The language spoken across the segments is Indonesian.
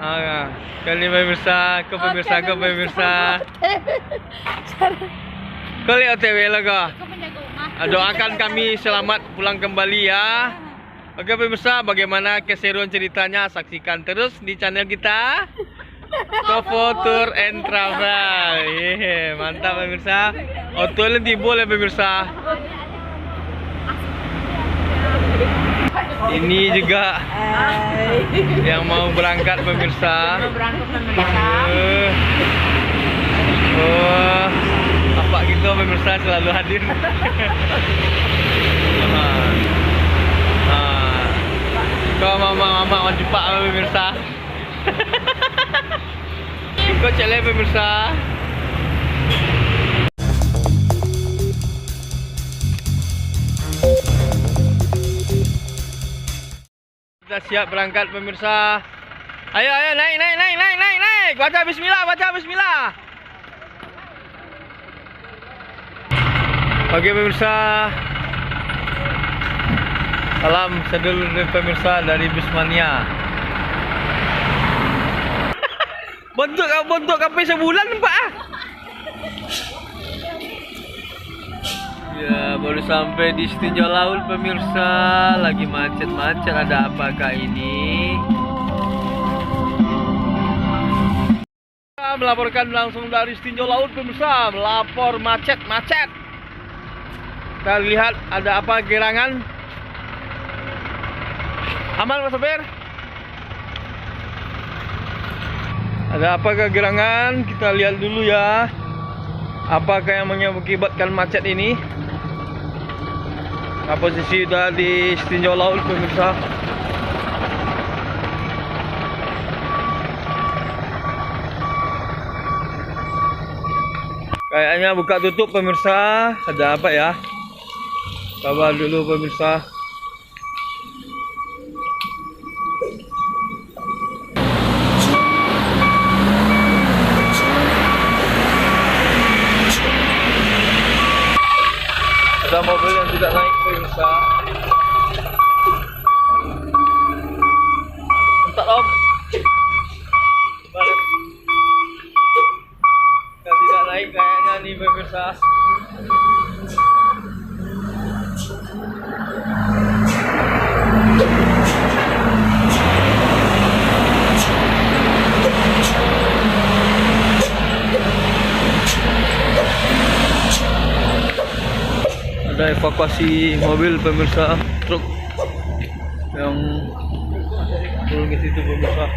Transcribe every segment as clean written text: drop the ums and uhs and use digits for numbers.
Kali pemirsa, ke pemirsa. Kau lihat OTW lah kau. Doakan kami selamat pulang kembali ya. Oke pemirsa, bagaimana keseruan ceritanya saksikan terus di channel kita. Kovo Tour and Travel. Mantap pemirsa. Hotel timbul ya pemirsa. Ini juga yang mau berangkat pemirsa. Oh, apa gitu pemirsa selalu hadir. Kau mama wajib pak pemirsa. Ikut cele pemirsa. Kita siap berangkat pemirsa. Ayo naik. Baca bismillah. Oke pemirsa. Salam sedulur pemirsa dari Bismania. Bentuk kafe sebulan Pak. Ya, baru sampai di Setinjau Laut pemirsa. Lagi macet-macet, ada apakah ini? Melaporkan langsung dari Setinjau Laut pemirsa. Melapor macet. Kita lihat ada apa gerangan. Aman Mas Sopir? Ada apakah gerangan? Kita lihat dulu ya. Apakah yang mengakibatkan macet ini? Posisi sudah di Setinjau Laut pemirsa. Kayaknya buka tutup pemirsa. Ada apa ya? Sabar dulu pemirsa. Ada mobil yang tidak naik pemirsa. Bentar om. Yang tidak naik kayaknya nih pemirsa. Ada evakuasi mobil pemirsa, truk yang turun ke situ pemirsa.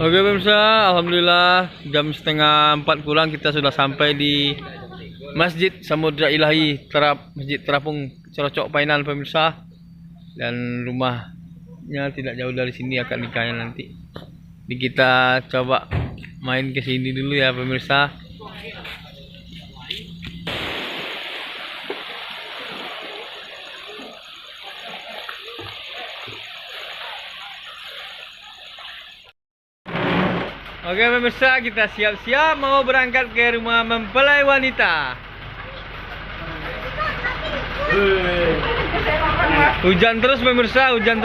Oke pemirsa, alhamdulillah jam 3:30 kurang kita sudah sampai di Masjid Samudra Ilahi Masjid Terapung Cerocok Painan pemirsa. Dan rumahnya tidak jauh dari sini akad nikahnya nanti. Jadi kita coba main ke sini dulu ya pemirsa. Oke pemirsa, kita siap-siap mau berangkat ke rumah mempelai wanita. Hujan terus pemirsa, hujan.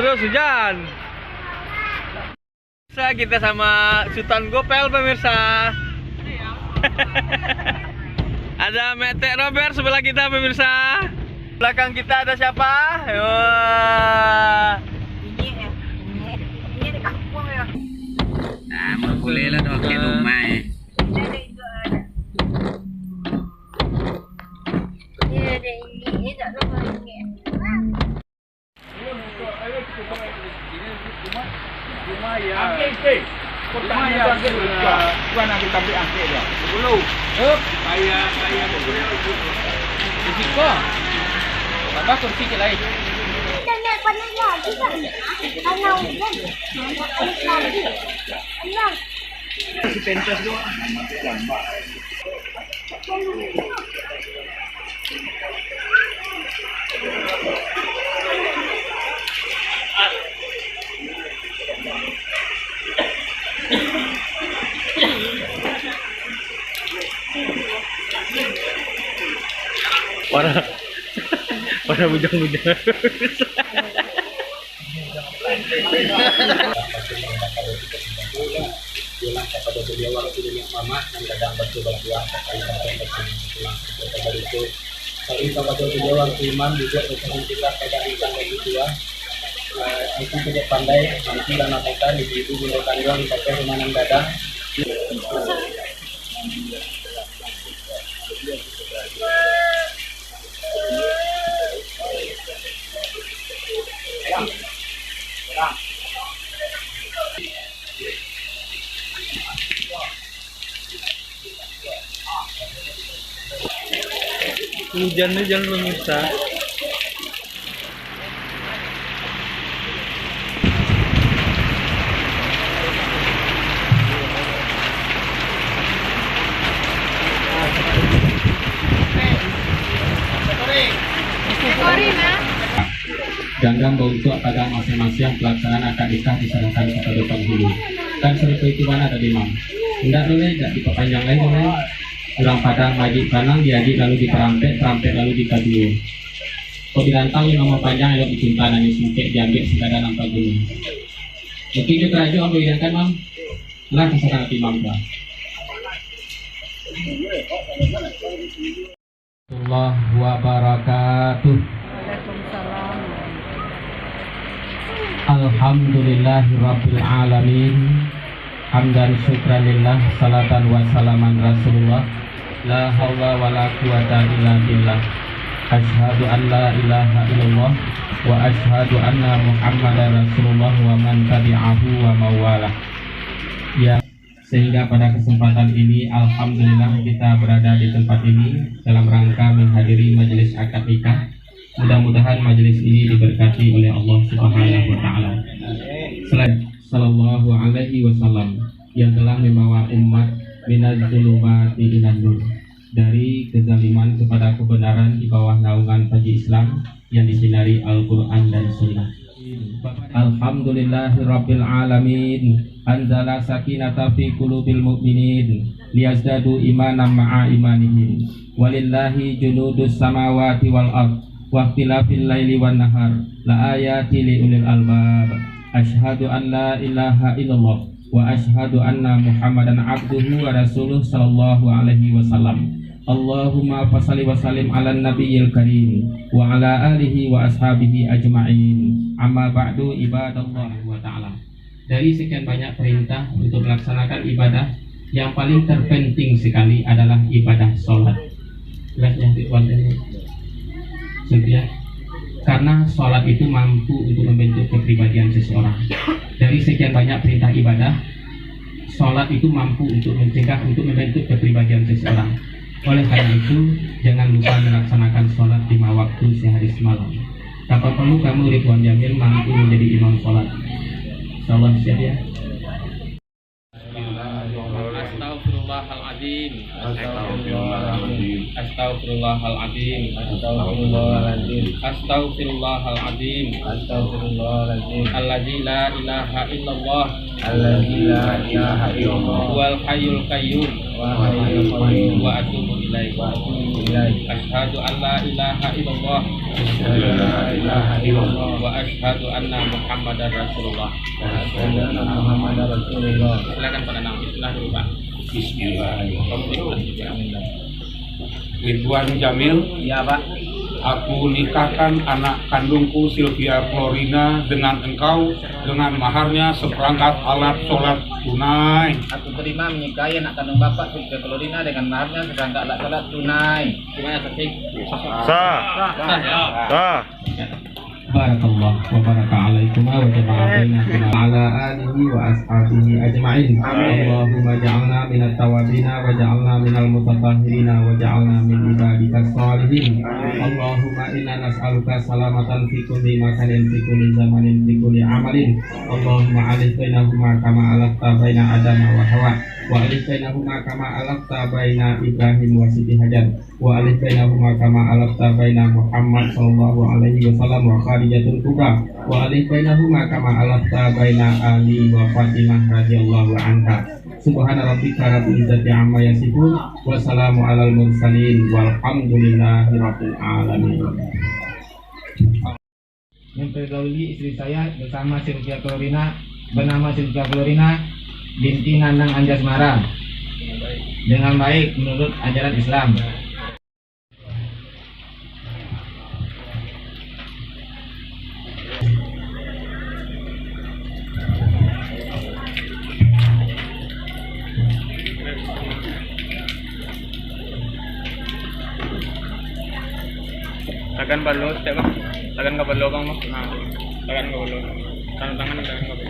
Kita sama Sultan Gopel pemirsa. Ada Metek Robert sebelah kita pemirsa. Belakang kita ada siapa? Boleh lah dong ke rumah ya. Bukan aku tapi angkat dia. 10. Kayak risiko. Tambah kursi ke lain. Para bujang-bujang. Kepada beliau waktu yang mama dan kadang batu berdua tapi kepada beliau waktu imam juga dengan kita pada ikan lagi dua itu tidak pandai nanti dan apakah ibu bunda kandung pakai rumahan dadang Hujannya jangan pemirsa. Ganggang untuk pada masing-masing pelaksanaan akad nikah diserahkan kepada penghulu dan seperti itu mana ada imam tidak boleh tidak diperpanjang lagi boleh ulang padang majik panang diadik lalu diperampek lalu dikadul kok dirantau nama panjang yang dicinta dan disingkek diambil sekadar nampak gunung mungkin itu terajuk ambil kan mam lah kesarangan imam lah Allah wabarakatuh. Alhamdulillahirabbil alamin. Hamdan syukranillah salatan wa salaman rasulullah. La haula wala quwata illa billah. Asyhadu an la ilaha illallah wa asyhadu anna Muhammadar rasulullah wa man tabi'ahu wa mawalah. Ya, sehingga pada kesempatan ini alhamdulillah kita berada di tempat ini dalam rangka menghadiri majelis akad nikah. Mudah-mudahan majelis ini diberkati oleh Allah Subhanahu wa taala. Sallallahu alaihi wasallam yang telah membawa umat minaz zulumati ilan nur, dari kezaliman kepada kebenaran di bawah naungan Haji Islam yang disinari Al-Qur'an dan Sunnah. Alhamdulillahirabbil alamin. Anzala sakinata fi qulubil mu'minin liyazdadu imanan ma'a imanihim. Walillahi junudus samawati wal ardh wa ikhtilafil laili wan nahar la ayati li ulil albab. Asyhadu an la ilaha illallah wa asyhadu anna Muhammadan abduhu wa rasuluh sallallahu alaihi wasallam. Allahumma fashalli wa sallim ala nabiyil karim wa ala alihi wa ashabihi ajma'in. Amma ba'du ibadallah wa ta'ala. Dari sekian banyak perintah untuk melaksanakan ibadah, yang paling terpenting sekali adalah ibadah sholat. Karena sholat itu mampu untuk membentuk kepribadian seseorang. Dari sekian banyak perintah ibadah, sholat itu mampu untuk mencegah untuk membentuk kepribadian seseorang. Oleh karena itu, jangan lupa melaksanakan sholat 5 waktu sehari semalam. Tanpa perlu kamu Ridwan Jamil mampu menjadi imam sholat. Insyaallah siap ya. Astaghfirullahaladzim. Astaghfirullahaladzim. Astaghfirullahaladzim. Astaghfirullahaladzim. Astaghfirullahaladzim. Alladzi la ilaha illallah. Alladzi la ilaha illallah. Wal hayyul qayyum. Wa atubu ilaih. Asyhadu an la ilaha illallah. Wa asyhadu anna Muhammadar rasulullah. Silakan pada nama bismillah dulu Pak. Bismillahirrahmanirrahim. Ridwan Jamil. Iya Pak. Aku nikahkan anak kandungku Sylvia Florina dengan engkau dengan maharnya seperangkat alat sholat tunai. Aku terima menikahi anak kandung Bapak Sylvia Florina dengan maharnya seperangkat alat sholat tunai. Gimana Safik? Sah. Barakallah wa baraka alaikum wa jama'a bainakum ala alihi wa ashabihi ajma'in. Allahumma ja'alna minat tawabina wa ja'alna minal mutatahhirina wa ja'alna min ibadikas shalihin. Allahumma inna nas'aluka salamatan fi kulli makanin fi kulli zamanin fi kulli amalin. Allahumma alif bainahuma kama alafta baina adama wa hawa. wa alif bainahuma kama alafta baina Ibrahim wa Siti Hajar wa alif bainahuma kama alafta baina Muhammad sallallahu alaihi wasallam wa Khadijatul Kubra wa alif bainahuma kama alafta baina Ali wa Fatimah radhiyallahu anha. Subhana rabbika rabbil izzati amma yasifun wa salamu alal mursalin walhamdulillahi rabbil alamin. Memperdahului istri saya bersama Sylvia Florina, bernama Sylvia Florina binti Nanang Anjasmara dengan baik menurut ajaran Islam. Tekan balu, step bang. Tekan ke balu bang, mas. Nah, tekan ke balu. Tangan tekan ke balu.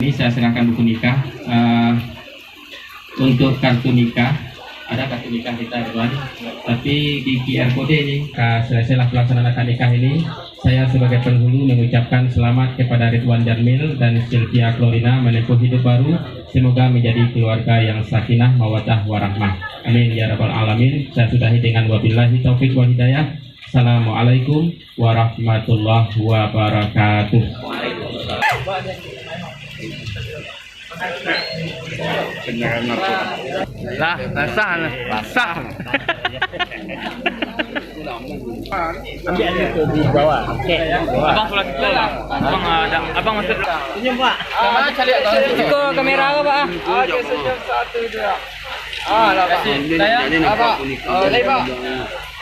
Ini saya serahkan buku nikah. Untuk kartu nikah, ada kartu nikah kita Ridwan, tapi di QR kode ini selesailah pelaksanaan akad nikah ini. Saya sebagai penghulu mengucapkan selamat kepada Ridwan Jamil dan Sylvia Florina menempuh hidup baru. Semoga menjadi keluarga yang sakinah mawaddah warahmah. Amin ya rabbal alamin. Saya sudahi dengan wabillahi taufik wal hidayah. Assalamualaikum warahmatullahi wabarakatuh. Lah, basah. Ambil itu di bawah. Oke. Abang pulang kita bang. Abang masuk. Senyum Pak. Mana cari Ke kamera apa Pak? Oke, senyum 1 2. Lah Pak. Saya apa? Lagi Pak.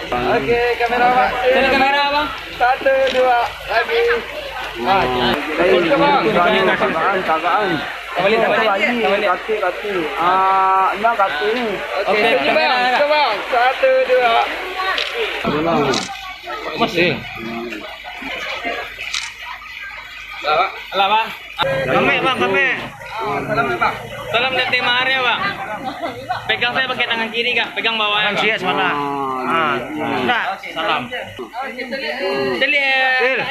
Oke, kamera Pak. Sini kamera Bang. 1 2 lagi. Ini Bang. Kagaan. Kembali. Kaki. Enggak kaki ni. Oke, kamera. Bang. 1 2. Masih. Lah Bang. Kami. Salam dari tim Arya Bang. Pegang saya pakai tangan kiri Kak. Pegang bawahnya Kak. Siap sebelah. Enggak. Salam. Teli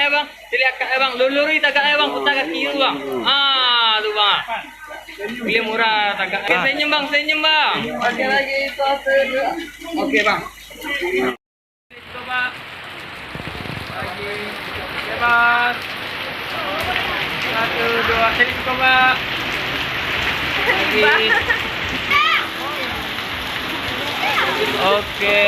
Bang. Teli akak Bang. Luluri tagak Bang. Putar kaki kiri Bang. Tu Bang. Pilih murah tagak. Senyum Bang. Oke lagi 1 2. Oke Bang. Coba. Lagi. Hebat. 1 2 tadi coba. Lagi. Oke.